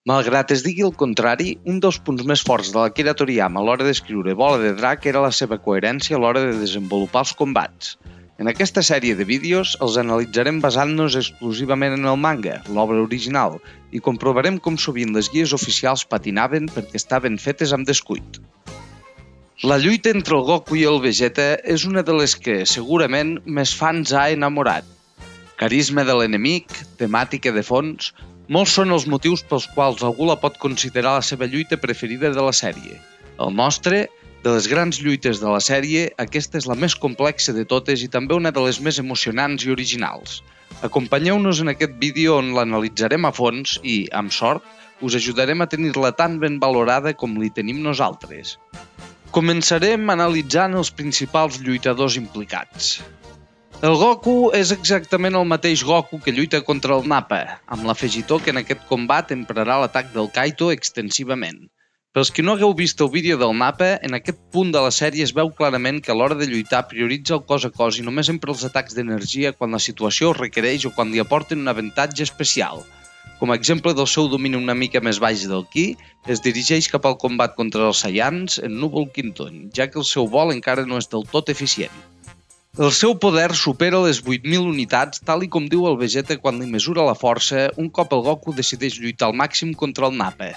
Malgrat es digui el contrari, un dels punts més forts de l'Akira Toriyama a l'hora d'escriure Bola de Drac era la seva coherència a l'hora de desenvolupar els combats. En aquesta sèrie de vídeos els analitzarem basant-nos exclusivament en el manga, l'obra original, i comprovarem com sovint les guies oficials patinaven perquè estaven fetes amb descuit. La lluita entre el Goku i el Vegeta és una de les que, segurament, més fans ha enamorat. Carisma de l'enemic, temàtica de fons, molts són els motius pels quals algú la pot considerar la seva lluita preferida de la sèrie. El nostre, de les grans lluites de la sèrie, aquesta és la més complexa de totes i també una de les més emocionants i originals. Acompanyeu-nos en aquest vídeo on l'analitzarem a fons i, amb sort, us ajudarem a tenir-la tan ben valorada com li tenim nosaltres. Començarem analitzant els principals lluitadors implicats. El Goku és exactament el mateix Goku que lluita contra el Nappa, amb l'afegitó que en aquest combat emprarà l'atac del Kaito extensivament. Pels que no hagueu vist el vídeo del Nappa, en aquest punt de la sèrie es veu clarament que a l'hora de lluitar prioritza el cos a cos i només empra els atacs d'energia quan la situació ho requereix o quan li aporten un avantatge especial. Com a exemple del seu domini una mica més baix del Ki, es dirigeix cap al combat contra els Saiyans en núvol Quinton, ja que el seu vol encara no és del tot eficient. El seu poder supera les 8.000 unitats, tal i com diu el Vegeta quan li mesura la força un cop el Goku decideix lluitar al màxim contra el Nappa.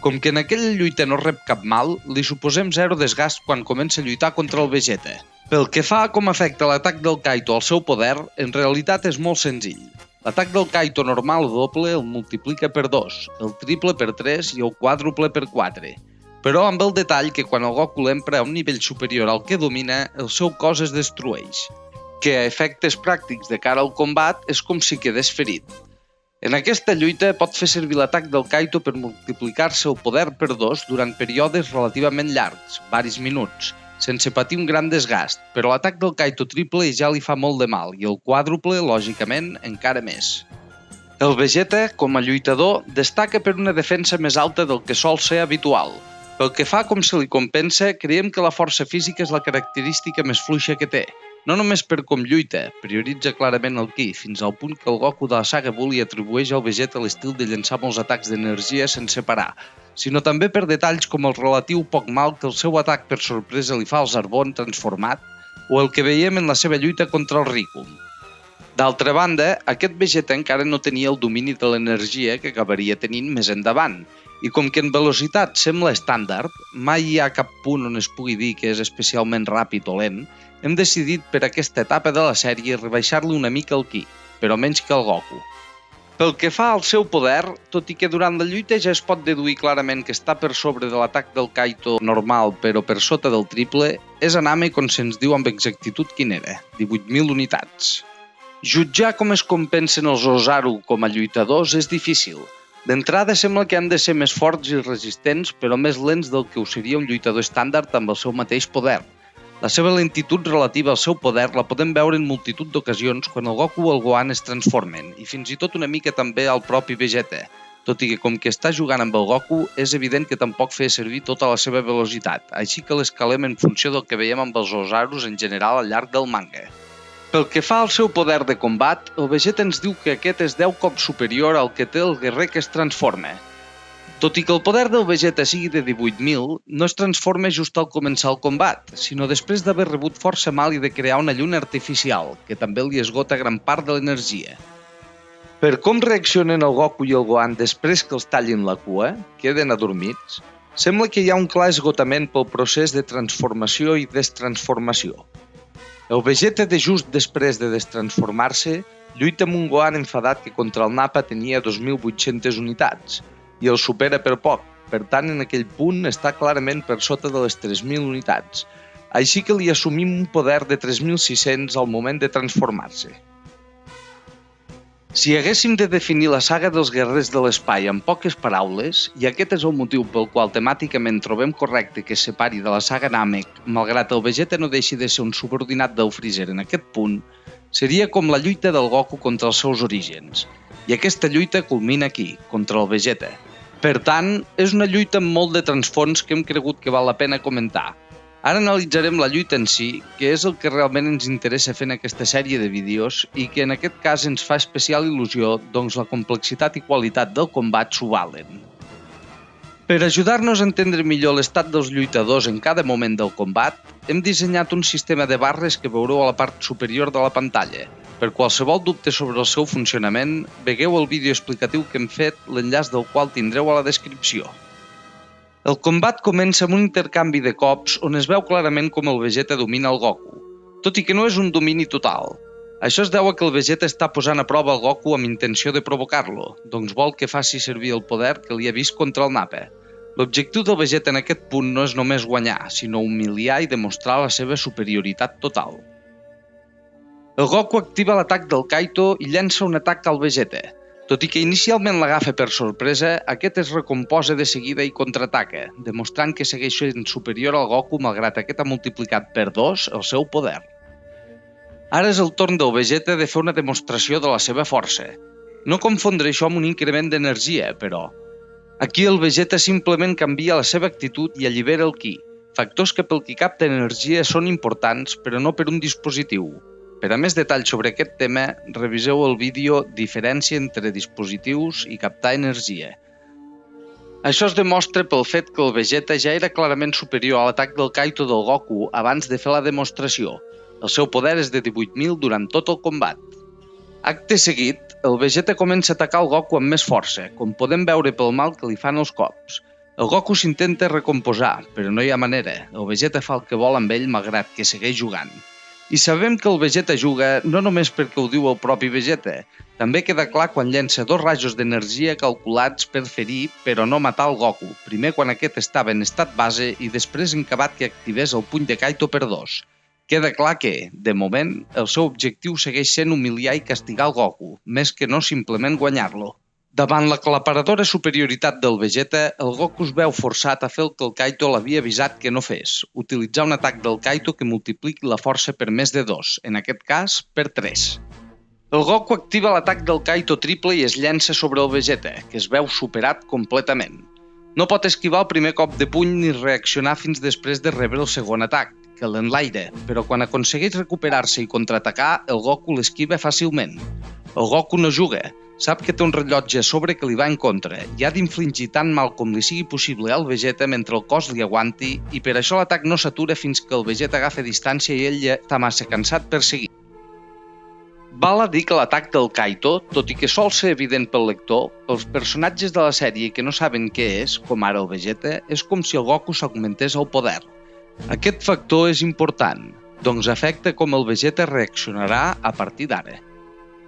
Com que en aquella lluita no rep cap mal, li suposem zero desgast quan comença a lluitar contra el Vegeta. Pel que fa a com afecta l'atac del Kaito al seu poder, en realitat és molt senzill. L'atac del Kaito normal o doble el multiplica per 2, el triple per 3 i el quàdruple per 4. Però amb el detall que quan el Goku l'empra a un nivell superior al que domina, el seu cos es destrueix, que a efectes pràctics de cara al combat és com si quedés ferit. En aquesta lluita pot fer servir l'atac del Kaito per multiplicar-se el poder per 2 durant períodes relativament llargs, varis minuts, sense patir un gran desgast, però l'atac del Kaito triple ja li fa molt de mal i el quàdruple, lògicament, encara més. El Vegeta, com a lluitador, destaca per una defensa més alta del que sol ser habitual. Pel que fa com se li compensa, creiem que la força física és la característica més fluixa que té. No només per com lluita, prioritza clarament el Ki, fins al punt que el Goku de la saga Bully atribueix al Vegeta l'estil de llançar molts atacs d'energia sense parar, sinó també per detalls com el relatiu poc mal que el seu atac per sorpresa li fa al Zarbon transformat o el que veiem en la seva lluita contra el Riku. D'altra banda, aquest Vegeta encara no tenia el domini de l'energia que acabaria tenint més endavant, i com que en velocitat sembla estàndard, mai hi ha cap punt on es pugui dir que és especialment ràpid o lent, hem decidit per aquesta etapa de la sèrie rebaixar-li una mica el Ki, però menys que el Goku. Pel que fa al seu poder, tot i que durant la lluita ja es pot deduir clarament que està per sobre de l'atac del Kaito normal però per sota del triple, és a Namek on se'ns diu amb exactitud quin era, 18.000 unitats. Jutjar com es compensen els Ozaru com a lluitadors és difícil. D'entrada sembla que han de ser més forts i resistents, però més lents del que ho seria un lluitador estàndard amb el seu mateix poder. La seva lentitud relativa al seu poder la podem veure en multitud d'ocasions quan el Goku o el Gohan es transformen, i fins i tot una mica també al propi Vegeta, tot i que com que està jugant amb el Goku, és evident que tampoc feia servir tota la seva velocitat, així que l'escalem en funció del que veiem amb els Ozarus en general al llarg del manga. Pel que fa al seu poder de combat, el Vegeta ens diu que aquest és 10 cops superior al que té el guerrer que es transforma. Tot i que el poder del Vegeta sigui de 18.000, no es transforma just al començar el combat, sinó després d'haver rebut força mal i de crear una lluna artificial, que també li esgota gran part de l'energia. Per com reaccionen el Goku i el Gohan després que els tallin la cua, queden adormits, sembla que hi ha un clar esgotament pel procés de transformació i destransformació. El Vegeta de just després de destransformar-se lluita amb un Gohan enfadat que contra el Nappa tenia 2.800 unitats i el supera per poc, per tant en aquell punt està clarament per sota de les 3.000 unitats, així que li assumim un poder de 3.600 al moment de transformar-se. Si haguéssim de definir la saga dels guerrers de l'espai en poques paraules, i aquest és el motiu pel qual temàticament trobem correcte que es separi de la saga Namek, malgrat el Vegeta no deixi de ser un subordinat del Freezer en aquest punt, seria com la lluita del Goku contra els seus orígens. I aquesta lluita culmina aquí, contra el Vegeta. Per tant, és una lluita amb molt de transfons que hem cregut que val la pena comentar. Ara analitzarem la lluita en si, que és el que realment ens interessa fer en aquesta sèrie de vídeos i que en aquest cas ens fa especial il·lusió, doncs la complexitat i qualitat del combat s'ho valen. Per ajudar-nos a entendre millor l'estat dels lluitadors en cada moment del combat, hem dissenyat un sistema de barres que veureu a la part superior de la pantalla. Per qualsevol dubte sobre el seu funcionament, vegeu el vídeo explicatiu que hem fet, l'enllaç del qual tindreu a la descripció. El combat comença amb un intercanvi de cops on es veu clarament com el Vegeta domina el Goku, tot i que no és un domini total. Això es deu a que el Vegeta està posant a prova el Goku amb intenció de provocar-lo, doncs vol que faci servir el poder que li ha vist contra el Nappa. L'objectiu del Vegeta en aquest punt no és només guanyar, sinó humiliar i demostrar la seva superioritat total. El Goku activa l'atac del Kaito i llença un atac al Vegeta. Tot i que inicialment l'agafa per sorpresa, aquest es recomposa de seguida i contraataca, demostrant que segueix sent superior al Goku malgrat aquest ha multiplicat per 2 el seu poder. Ara és el torn del Vegeta de fer una demostració de la seva força. No confondre això amb un increment d'energia, però. Aquí el Vegeta simplement canvia la seva actitud i allibera el Ki, factors que pel qui capta energia són importants, però no per un dispositiu. Per a més detalls sobre aquest tema, reviseu el vídeo Diferència entre dispositius i captar energia. Això es demostra pel fet que el Vegeta ja era clarament superior a l'atac del Kaito del Goku abans de fer la demostració. El seu poder és de 18.000 durant tot el combat. Acte seguit, el Vegeta comença a atacar el Goku amb més força, com podem veure pel mal que li fan els cops. El Goku s'intenta recomposar, però no hi ha manera. El Vegeta fa el que vol amb ell malgrat que segueix jugant. I sabem que el Vegeta juga no només perquè ho diu el propi Vegeta. També queda clar quan llença 2 rajos d'energia calculats per ferir però no matar el Goku, primer quan aquest estava en estat base i després en acabat que activés el puny de Kaito per 2. Queda clar que, de moment, el seu objectiu segueix sent humiliar i castigar el Goku, més que no simplement guanyar-lo. Davant l'aclaparadora superioritat del Vegeta, el Goku es veu forçat a fer el que el Kaito l'havia avisat que no fes, utilitzar un atac del Kaito que multipliqui la força per més de 2, en aquest cas per 3. El Goku activa l'atac del Kaito triple i es llença sobre el Vegeta, que es veu superat completament. No pot esquivar el primer cop de puny ni reaccionar fins després de rebre el segon atac, que l'enlaire, però quan aconsegueix recuperar-se i contraatacar, el Goku l'esquiva fàcilment. El Goku no juga. Sap que té un rellotge a sobre que li va en contra i ha d'infligir tant mal com li sigui possible al Vegeta mentre el cos li aguanti i per això l'atac no s'atura fins que el Vegeta agafa distància i ell ja està massa cansat per seguir. Val a dir que l'atac del Kaito, tot i que sol ser evident pel lector, pels personatges de la sèrie que no saben què és, com ara el Vegeta, és com si el Goku s'augmentés el poder. Aquest factor és important, doncs afecta com el Vegeta reaccionarà a partir d'ara.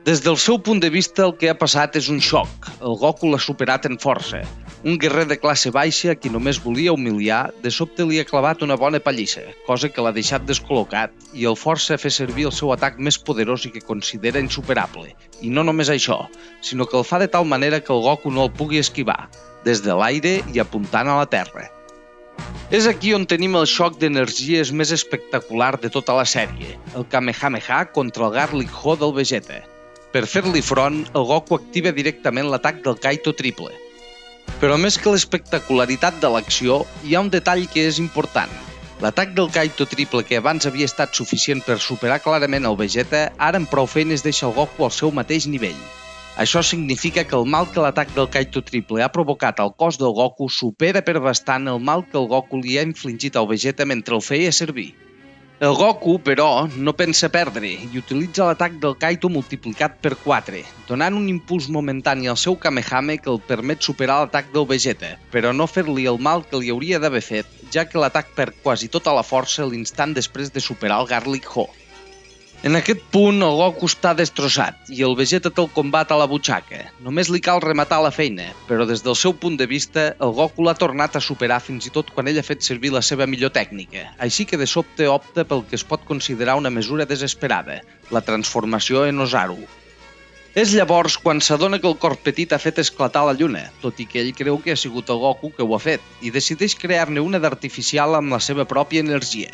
Des del seu punt de vista, el que ha passat és un xoc. El Goku l'ha superat en força. Un guerrer de classe baixa, a qui només volia humiliar, de sobte li ha clavat una bona pallissa, cosa que l'ha deixat descol·locat, i el força a fer servir el seu atac més poderós i que considera insuperable. I no només això, sinó que el fa de tal manera que el Goku no el pugui esquivar, des de l'aire i apuntant a la terra. És aquí on tenim el xoc d'energies més espectacular de tota la sèrie, el Kamehameha contra el Garlic Ho del Vegeta. Per fer-li front, el Goku activa directament l'atac del Kaito triple. Però més que l'espectacularitat de l'acció, hi ha un detall que és important. L'atac del Kaito triple, que abans havia estat suficient per superar clarament el Vegeta, ara amb prou feines deixa el Goku al seu mateix nivell. Això significa que el mal que l'atac del Kaito triple ha provocat al cos del Goku supera per bastant el mal que el Goku li ha infligit al Vegeta mentre el feia servir. El Goku, però, no pensa perdre i utilitza l'atac del Kaito multiplicat per 4, donant un impuls momentani al seu Kamehame que el permet superar l'atac del Vegeta, però no fer-li el mal que li hauria d'haver fet, ja que l'atac perd quasi tota la força l'instant després de superar el Garlic Ho. En aquest punt, el Goku està destrossat i el Vegeta té el combat a la butxaca. Només li cal rematar la feina, però des del seu punt de vista, el Goku l'ha tornat a superar fins i tot quan ell ha fet servir la seva millor tècnica, així que de sobte opta pel que es pot considerar una mesura desesperada, la transformació en Ozaru. És llavors quan s'adona que el cor petit ha fet esclatar la lluna, tot i que ell creu que ha sigut el Goku que ho ha fet, i decideix crear-ne una d'artificial amb la seva pròpia energia.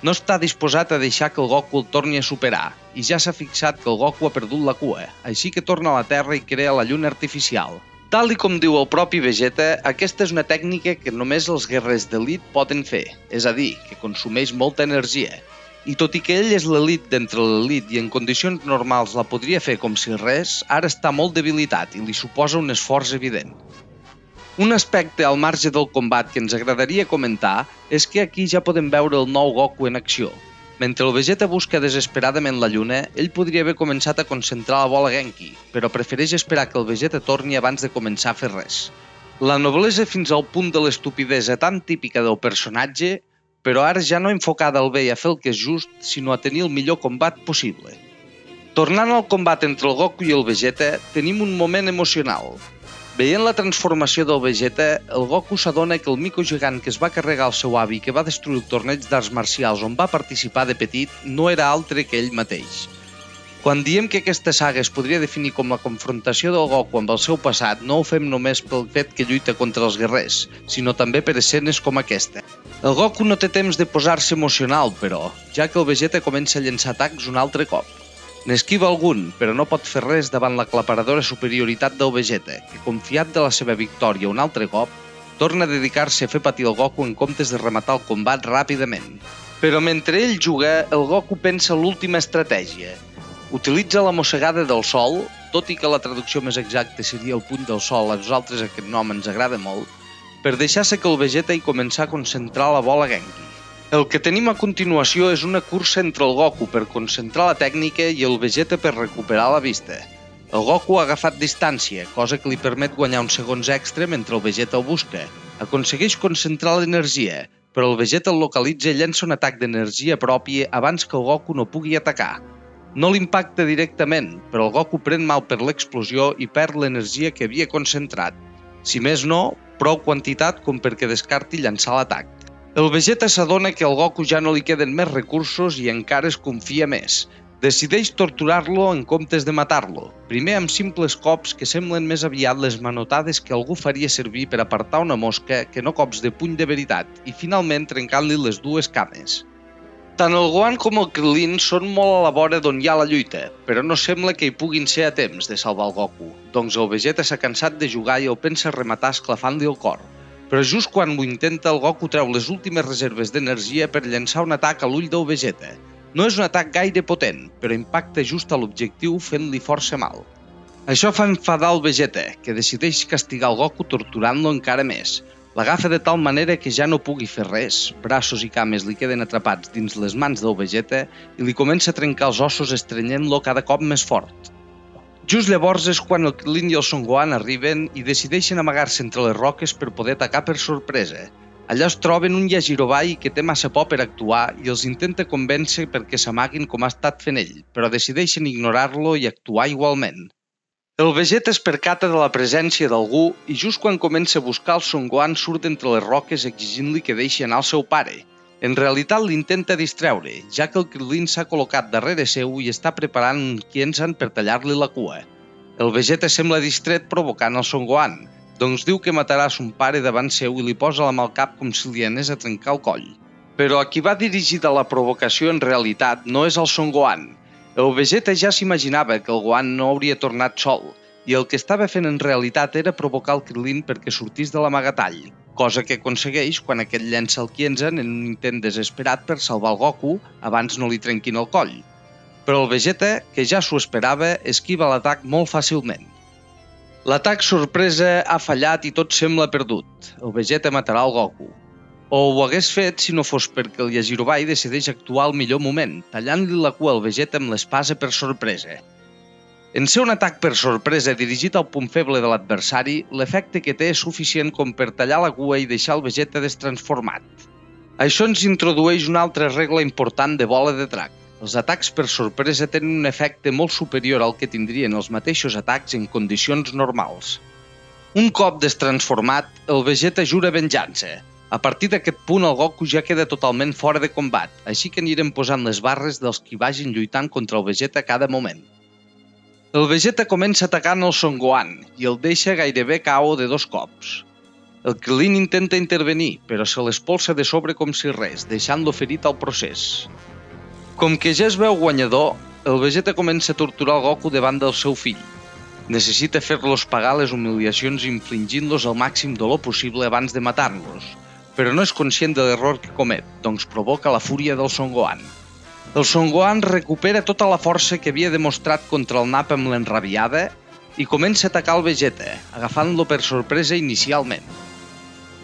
No està disposat a deixar que el Goku el torni a superar, i ja s'ha fixat que el Goku ha perdut la cua, així que torna a la Terra i crea la lluna artificial. Tal i com diu el propi Vegeta, aquesta és una tècnica que només els guerrers d'elit poden fer, és a dir, que consumeix molta energia. I tot i que ell és l'elit d'entre l'elit i en condicions normals la podria fer com si res, ara està molt debilitat i li suposa un esforç evident. Un aspecte al marge del combat que ens agradaria comentar és que aquí ja podem veure el nou Goku en acció. Mentre el Vegeta busca desesperadament la lluna, ell podria haver començat a concentrar la bola Genki, però prefereix esperar que el Vegeta torni abans de començar a fer res. La noblesa fins al punt de l'estupidesa tan típica del personatge, però ara ja no enfocada al bé i a fer el que és just, sinó a tenir el millor combat possible. Tornant al combat entre el Goku i el Vegeta, tenim un moment emocional. Veient la transformació del Vegeta, el Goku s'adona que el mico gegant que es va carregar el seu avi i que va destruir el torneig d'arts marcials on va participar de petit no era altre que ell mateix. Quan diem que aquesta saga es podria definir com la confrontació del Goku amb el seu passat, no ho fem només pel fet que lluita contra els guerrers, sinó també per escenes com aquesta. El Goku no té temps de posar-se emocional, però, ja que el Vegeta comença a llançar atacs un altre cop. N'esquiva algun, però no pot fer res davant l'aclaparadora superioritat del Vegeta, que, confiat de la seva victòria un altre cop, torna a dedicar-se a fer patir el Goku en comptes de rematar el combat ràpidament. Però mentre ell juga, el Goku pensa l'última estratègia. Utilitza la mossegada del sol, tot i que la traducció més exacta seria el puny del sol, a nosaltres aquest nom ens agrada molt, per deixar-se que el Vegeta hi començar a concentrar la bola Genki. El que tenim a continuació és una cursa entre el Goku per concentrar la tècnica i el Vegeta per recuperar la vista. El Goku ha agafat distància, cosa que li permet guanyar uns segons extra mentre el Vegeta el busca. Aconsegueix concentrar l'energia, però el Vegeta el localitza i llença un atac d'energia pròpia abans que el Goku no pugui atacar. No l'impacta directament, però el Goku pren mal per l'explosió i perd l'energia que havia concentrat. Si més no, prou quantitat com perquè descarti llançar l'atac. El Vegeta s'adona que al Goku ja no li queden més recursos i encara es confia més. Decideix torturar-lo en comptes de matar-lo, primer amb simples cops que semblen més aviat les manotades que algú faria servir per apartar una mosca que no cops de puny de veritat i finalment trencant-li les dues cames. Tant el Gohan com el Krillin són molt a la vora d'on hi ha la lluita, però no sembla que hi puguin ser a temps de salvar el Goku, doncs el Vegeta s'ha cansat de jugar i el pensa rematar esclafant-li el cor. Però just quan ho intenta, el Goku treu les últimes reserves d'energia per llançar un atac a l'ull del Vegeta. No és un atac gaire potent, però impacta just a l'objectiu fent-li força mal. Això fa enfadar el Vegeta, que decideix castigar el Goku torturant-lo encara més. L'agafa de tal manera que ja no pugui fer res, braços i cames li queden atrapats dins les mans del Vegeta i li comença a trencar els ossos estrenyent-lo cada cop més fort. Just llavors és quan el Krillin i el Son Gohan arriben i decideixen amagar-se entre les roques per poder atacar per sorpresa. Allà es troben un Yajirobai que té massa por per actuar i els intenta convèncer perquè s'amaguin com ha estat fent ell, però decideixen ignorar-lo i actuar igualment. El Vegeta es percata de la presència d'algú i just quan comença a buscar el Son Gohan surt entre les roques exigint-li que deixi anar el seu pare. En realitat l'intenta distreure, ja que el Krillin s'ha col·locat darrere seu i està preparant un Kiesan per tallar-li la cua. El Vegeta sembla distret provocant el Son Gohan, doncs diu que matarà son pare davant seu i li posa la mà al cap com si li anés a trencar el coll. Però a qui va dirigida la provocació en realitat no és el Son Gohan. El Vegeta ja s'imaginava que el Gohan no hauria tornat sol, i el que estava fent en realitat era provocar el Krillin perquè sortís de l'amagatall, cosa que aconsegueix quan aquest llença el Kiesan en un intent desesperat per salvar el Goku abans no li trenquin el coll. Però el Vegeta, que ja s'ho esperava, esquiva l'atac molt fàcilment. L'atac sorpresa ha fallat i tot sembla perdut. El Vegeta matarà el Goku. O ho hagués fet si no fos perquè el Yajirobai decideix actuar al millor moment, tallant-li la cua al Vegeta amb l'espasa per sorpresa. En ser un atac per sorpresa dirigit al punt feble de l'adversari, l'efecte que té és suficient com per tallar la cua i deixar el Vegeta destransformat. Això ens introdueix una altra regla important de bola de drac. Els atacs per sorpresa tenen un efecte molt superior al que tindrien els mateixos atacs en condicions normals. Un cop destransformat, el Vegeta jura venjança. A partir d'aquest punt el Goku ja queda totalment fora de combat, així que anirem posant les barres dels qui vagin lluitant contra el Vegeta a cada moment. El Vegeta comença atacant el Son Gohan i el deixa gairebé KO de 2 cops. El Krillin intenta intervenir, però se l'espolsa de sobre com si res, deixant-lo ferit al procés. Com que ja es veu guanyador, el Vegeta comença a torturar el Goku davant del seu fill. Necessita fer-los pagar les humiliacions infligint-los el màxim dolor possible abans de matar-los, però no és conscient de l'error que comet, doncs provoca la fúria del Son Gohan. El Son Gohan recupera tota la força que havia demostrat contra el Nappa amb l'enrabiada i comença a atacar el Vegeta, agafant-lo per sorpresa inicialment.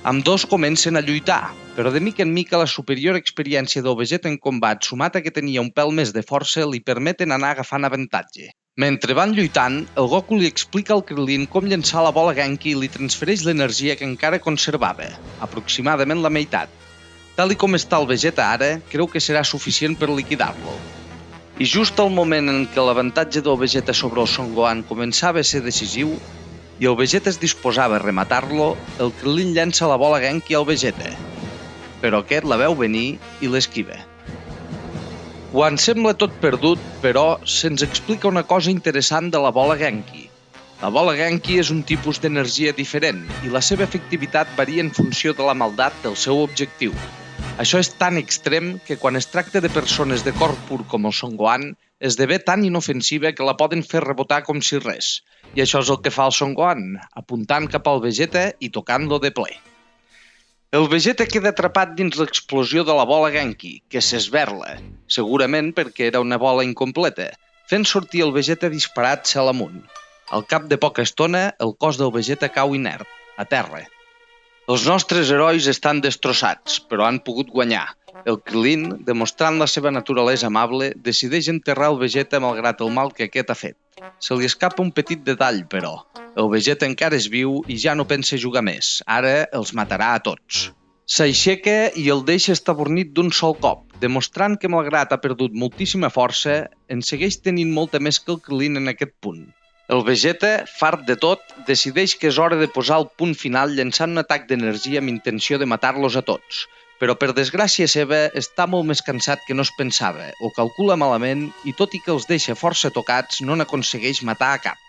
Ambdós comencen a lluitar, però de mica en mica la superior experiència del Vegeta en combat, sumat a que tenia un pèl més de força, li permeten anar agafant avantatge. Mentre van lluitant, el Goku li explica al Krillin com llançar la bola Genki i li transfereix l'energia que encara conservava, aproximadament la meitat. Tal com està el Vegeta ara, creu que serà suficient per liquidar-lo. I just al moment en què l'avantatge del Vegeta sobre el Son Gohan començava a ser decisiu i el Vegeta es disposava a rematar-lo, el Krillin llança la bola Genki al Vegeta. Però aquest la veu venir i l'esquiva. Quan sembla tot perdut, però, se'ns explica una cosa interessant de la bola Genki. La bola Genki és un tipus d'energia diferent i la seva efectivitat varia en funció de la maldat del seu objectiu. Això és tan extrem que quan es tracta de persones de cor pur com el Son Gohan, esdevé tan inofensiva que la poden fer rebotar com si res. I això és el que fa el Son Gohan, apuntant cap al Vegeta i tocant-lo de ple. El Vegeta queda atrapat dins l'explosió de la bola Genki, que s'esberla, segurament perquè era una bola incompleta, fent sortir el Vegeta disparat cel amunt. Al cap de poca estona, el cos del Vegeta cau inert, a terra. Els nostres herois estan destrossats, però han pogut guanyar. El Krillin, demostrant la seva naturalesa amable, decideix enterrar el Vegeta malgrat el mal que aquest ha fet. Se li escapa un petit detall, però. El Vegeta encara és viu i ja no pensa jugar més. Ara els matarà a tots. S'aixeca i el deixa estabornit d'un sol cop, demostrant que malgrat ha perdut moltíssima força, en segueix tenint molta més que el Krillin en aquest punt. El Vegeta, fart de tot, decideix que és hora de posar el punt final llançant un atac d'energia amb intenció de matar-los a tots. Però per desgràcia seva està molt més cansat que no es pensava, o calcula malament i tot i que els deixa força tocats no n'aconsegueix matar a cap.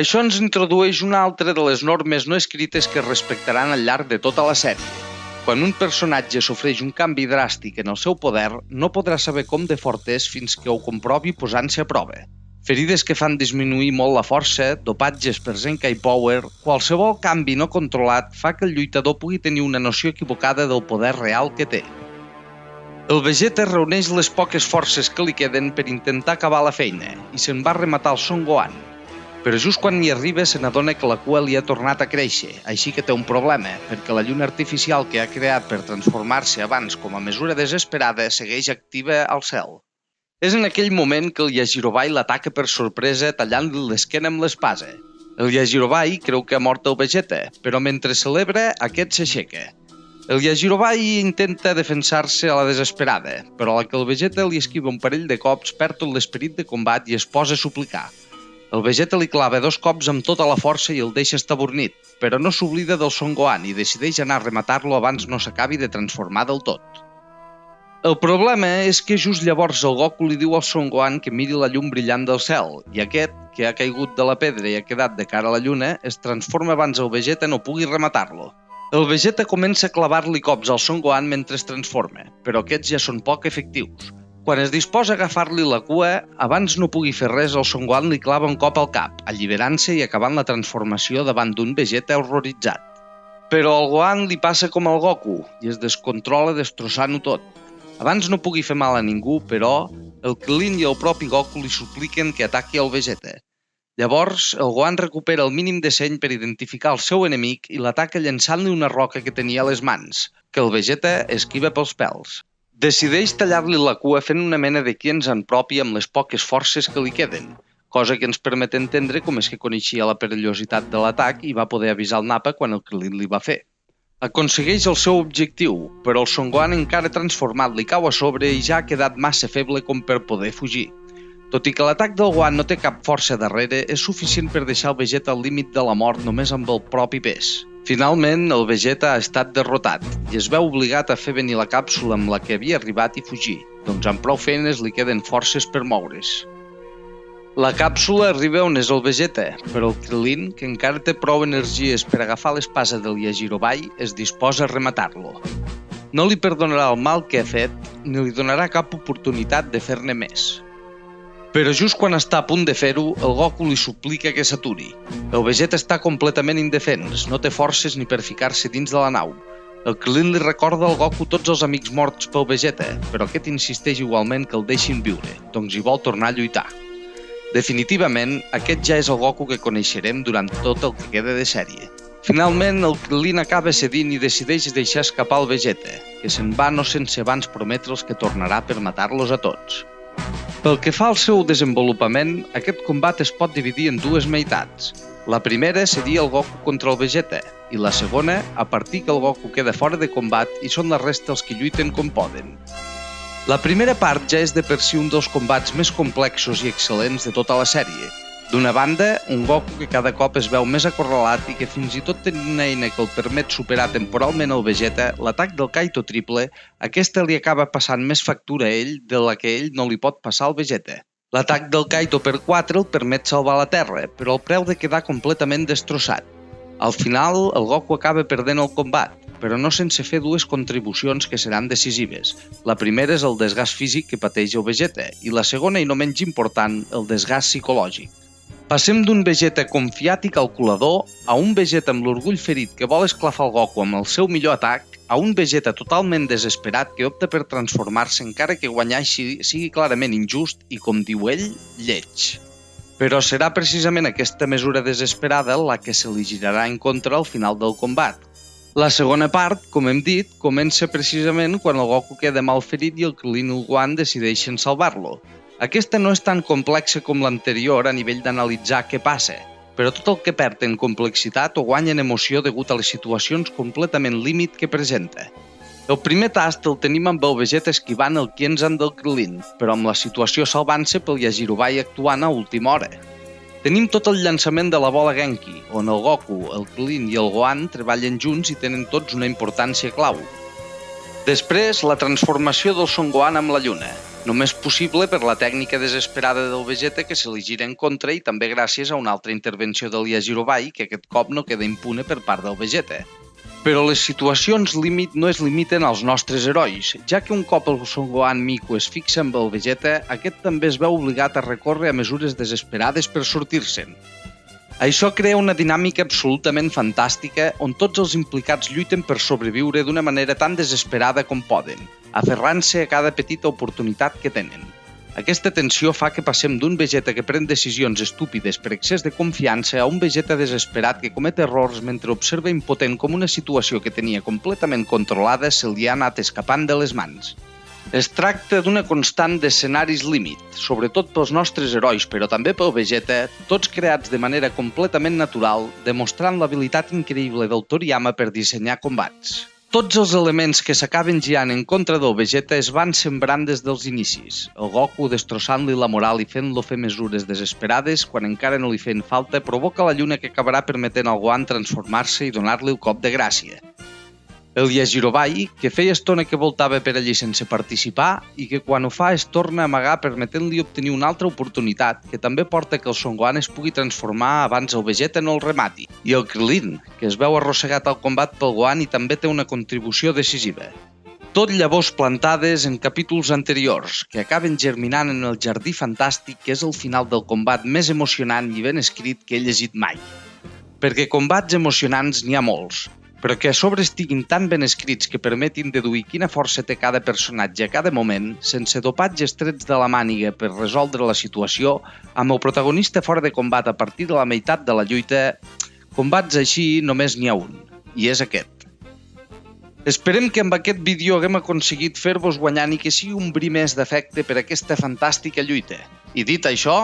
Això ens introdueix una altra de les normes no escrites que es respectaran al llarg de tota la sèrie. Quan un personatge sofreix un canvi dràstic en el seu poder, no podrà saber com de fort és fins que ho comprovi posant-se a prova. Ferides que fan disminuir molt la força, dopatges per Zenkai Power, qualsevol canvi no controlat fa que el lluitador pugui tenir una noció equivocada del poder real que té. El Vegeta reuneix les poques forces que li queden per intentar acabar la feina i se'n va rematar el Son Gohan. Però just quan hi arriba se n'adona que la cua li ha tornat a créixer, així que té un problema, perquè la lluna artificial que ha creat per transformar-se abans com a mesura desesperada segueix activa al cel. És en aquell moment que el Yajirobai l'ataca per sorpresa tallant-li l'esquena amb l'espasa. El Yajirobai creu que ha mort el Vegeta, però mentre celebra, aquest s'aixeca. El Yajirobai intenta defensar-se a la desesperada, però a la que el Vegeta li esquiva un parell de cops perd tot l'esperit de combat i es posa a suplicar. El Vegeta li clava 2 cops amb tota la força i el deixa estabornit, però no s'oblida del Son Gohan i decideix anar a rematar-lo abans no s'acabi de transformar del tot. El problema és que just llavors el Goku li diu al Son Gohan que miri la llum brillant del cel, i aquest, que ha caigut de la pedra i ha quedat de cara a la lluna, es transforma abans el Vegeta no pugui rematar-lo. El Vegeta comença a clavar-li cops al Son Gohan mentre es transforma, però aquests ja són poc efectius. Quan es disposa a agafar-li la cua, abans no pugui fer res, el Son Gohan li clava un cop al cap, alliberant-se i acabant la transformació davant d'un Vegeta horroritzat. Però al Gohan li passa com al Goku, i es descontrola destrossant-ho tot. Abans no pugui fer mal a ningú, però el Krillin i el propi Goku li supliquen que ataqui el Vegeta. Llavors, el Gohan recupera el mínim de seny per identificar el seu enemic i l'ataca llançant-li una roca que tenia a les mans, que el Vegeta esquiva pels pèls. Decideix tallar-li la cua fent una mena de Kienchan propi amb les poques forces que li queden, cosa que ens permet entendre com és que coneixia la perillositat de l'atac i va poder avisar el Nappa quan el Krillin li va fer. Aconsegueix el seu objectiu, però el Son Gohan encara transformat li cau a sobre i ja ha quedat massa feble com per poder fugir. Tot i que l'atac del Gohan no té cap força darrere, és suficient per deixar el Vegeta al límit de la mort només amb el propi pes. Finalment, el Vegeta ha estat derrotat i es veu obligat a fer venir la càpsula amb la que havia arribat i fugir, doncs amb prou feines li queden forces per moure's. La càpsula arriba on és el Vegeta, però el Krillin, que encara té prou energies per agafar l'espasa del Yajirobai, es disposa a rematar-lo. No li perdonarà el mal que ha fet, ni li donarà cap oportunitat de fer-ne més. Però just quan està a punt de fer-ho, el Goku li suplica que s'aturi. El Vegeta està completament indefens, no té forces ni per ficar-se dins de la nau. El Krillin li recorda al Goku tots els amics morts pel Vegeta, però aquest insisteix igualment que el deixin viure, doncs hi vol tornar a lluitar. Definitivament, aquest ja és el Goku que coneixerem durant tot el que queda de sèrie. Finalment, el Krillin acaba cedint i decideix deixar escapar el Vegeta, que se'n va no sense abans prometre'ls que tornarà per matar-los a tots. Pel que fa al seu desenvolupament, aquest combat es pot dividir en dues meitats. La primera seria el Goku contra el Vegeta, i la segona, a partir que el Goku queda fora de combat i són la resta els que lluiten com poden. La primera part ja és de per si un dels combats més complexos i excel·lents de tota la sèrie. D'una banda, un Goku que cada cop es veu més acorralat i que fins i tot tenint una eina que el permet superar temporalment el Vegeta, l'atac del Kaito triple, aquesta li acaba passant més factura a ell de la que ell no li pot passar al Vegeta. L'atac del Kaito per 4 el permet salvar la Terra, però al preu de quedar completament destrossat. Al final, el Goku acaba perdent el combat, però no sense fer dues contribucions que seran decisives. La primera és el desgast físic que pateix el Vegeta i la segona, i no menys important, el desgast psicològic. Passem d'un Vegeta confiat i calculador a un Vegeta amb l'orgull ferit que vol esclafar el Goku amb el seu millor atac, a un Vegeta totalment desesperat que opta per transformar-se encara que guanyar sigui clarament injust i, com diu ell, lleig. Però serà precisament aquesta mesura desesperada la que se li girarà en contra al final del combat. La segona part, com hem dit, comença precisament quan el Goku queda malferit i el Krillin i el Gohan decideixen salvar-lo. Aquesta no és tan complexa com l'anterior a nivell d'analitzar què passa, però tot el que perd en complexitat o guanya en emoció degut a les situacions completament límit que presenta. El primer tast el tenim amb el Vegeta esquivant el Kenzan del Krillin, però amb la situació salvant-se pel Yajirobai actuant a última hora. Tenim tot el llançament de la bola Genki, on el Goku, el Krillin i el Gohan treballen junts i tenen tots una importància clau. Després, la transformació del Son Gohan amb la Lluna, només possible per la tècnica desesperada del Vegeta que se li gira en contra i també gràcies a una altra intervenció del Yajirobai que aquest cop no queda impune per part del Vegeta. Però les situacions límit no es limiten als nostres herois, ja que un cop el Son Gohan Miku es fixa amb el Vegeta, aquest també es veu obligat a recórrer a mesures desesperades per sortir-se'n. Això crea una dinàmica absolutament fantàstica on tots els implicats lluiten per sobreviure d'una manera tan desesperada com poden, aferrant-se a cada petita oportunitat que tenen. Aquesta tensió fa que passem d'un Vegeta que pren decisions estúpides per excés de confiança a un Vegeta desesperat que comet errors mentre observa impotent com una situació que tenia completament controlada se li ha anat escapant de les mans. Es tracta d'una constant d'escenaris límit, sobretot pels nostres herois, però també pel Vegeta, tots creats de manera completament natural, demostrant l'habilitat increïble del Toriyama per dissenyar combats. Tots els elements que s'acaben girant en contra del Vegeta es van sembrant des dels inicis. El Goku destrossant-li la moral i fent-lo fer mesures desesperades quan encara no li feien falta provoca la lluna que acabarà permetent al Gohan transformar-se i donar-li el cop de gràcia. El Yajirobai, que feia estona que voltava per allí sense participar i que quan ho fa es torna a amagar permetent-li obtenir una altra oportunitat que també porta que el Son Gohan es pugui transformar abans el Vegeta no el remati. I el Krillin, que es veu arrossegat al combat pel Gohan i també té una contribució decisiva. Tot llavors plantades en capítols anteriors, que acaben germinant en el jardí fantàstic que és el final del combat més emocionant i ben escrit que he llegit mai. Perquè combats emocionants n'hi ha molts, però que a sobre estiguin tan ben escrits que permetin deduir quina força té cada personatge a cada moment, sense dopatges trets de la màniga per resoldre la situació, amb el protagonista fora de combat a partir de la meitat de la lluita, combats així només n'hi ha un, i és aquest. Esperem que amb aquest vídeo haguem aconseguit fer-vos guanyar ni que sigui un bri més d'efecte per aquesta fantàstica lluita. I dit això,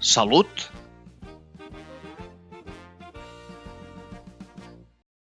salut!